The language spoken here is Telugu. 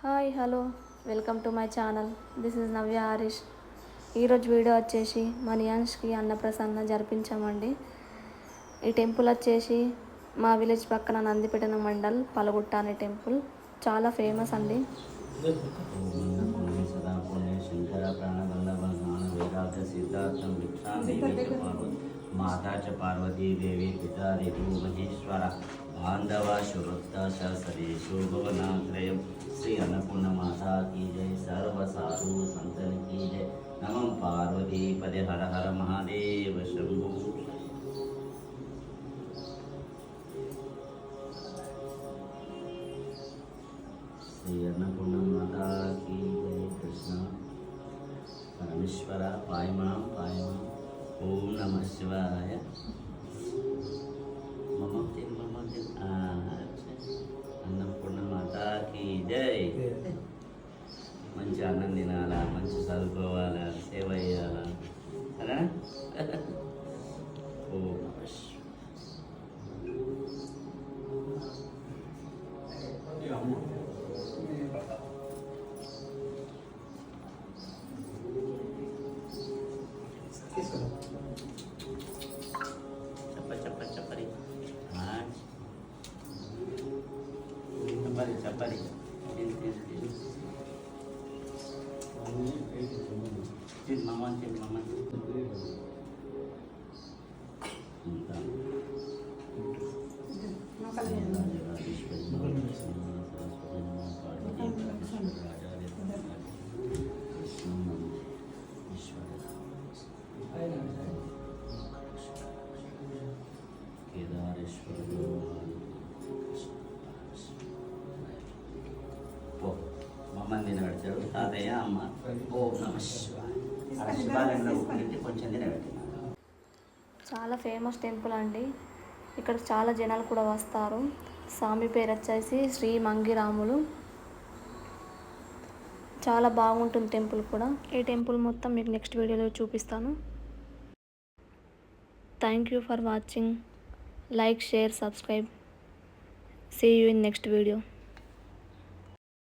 Hi hello welcome to my channel. This is Navya Harish. ఈరోజు వీడియో వచ్చేసి మా నియాన్స్కి అన్నప్రసన్న జరిపించామండి. ఈ టెంపుల్ వచ్చేసి మా విలేజ్ పక్కన నందిపేటన మండల్ పలగుట్ట అనే టెంపుల్ చాలా ఫేమస్ అండి. माता च पार्वती देवी पिता देवी महेश्वर बांधवा शुभक्त सरेशु भवनात्रय श्री अन्नपूर्ण माता की जय सर्व साधु संतन की जय नमः पार्वती पदे हर हर महादेव शंभु. श्री अन्नपूर्ण माता की जय. कृष्ण परमेश्वर पायमा पायमा. ओम नमः शिवाय. అన్నపూర్ణ మాతాకి జై. మంచి అన్నం తినాలా, మంచి చదువుకోవాలా, సేవ చేయాలా కదా. ఓం నమః చెప్పాలి. మమ్మల్ని తినబెడతాడు తాతయ్య అమ్మ. ఓం నమః శివాయ. శివాలయంలో కొంచెం తినబెట్టినారు. చాలా ఫేమస్ టెంపుల్ అండి. ఇక్కడ చాలా జనాలు కూడా వస్తారు. స్వామి పేరు వచ్చేసి శ్రీ మంగిరాములు. చాలా బాగుంటుంది టెంపుల్ కూడా. ఈ టెంపుల్ మొత్తం మీకు నెక్స్ట్ వీడియోలో చూపిస్తాను. Thank you for watching. Like, share, subscribe. See you in next video.